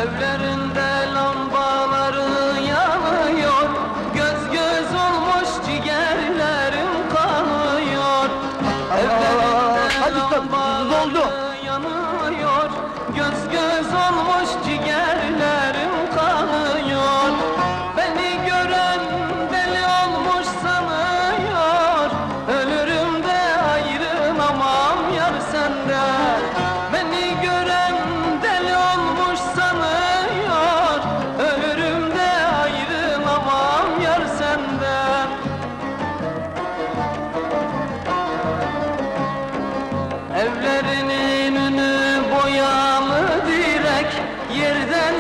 Evlerinde lambaları yanıyor, göz göz olmuş ciğerlerim kanıyor. Evlerinde lambaları yanıyor, göz göz olmuş ciğerlerim kanıyor. Beni gören deli olmuş sanıyor, ölürüm de ayrılamam yar senden. Beni gören deli olmuş sanıyor, ölürüm de ayrılamam yar senden. Evlerinin önü boyalı direk, yerden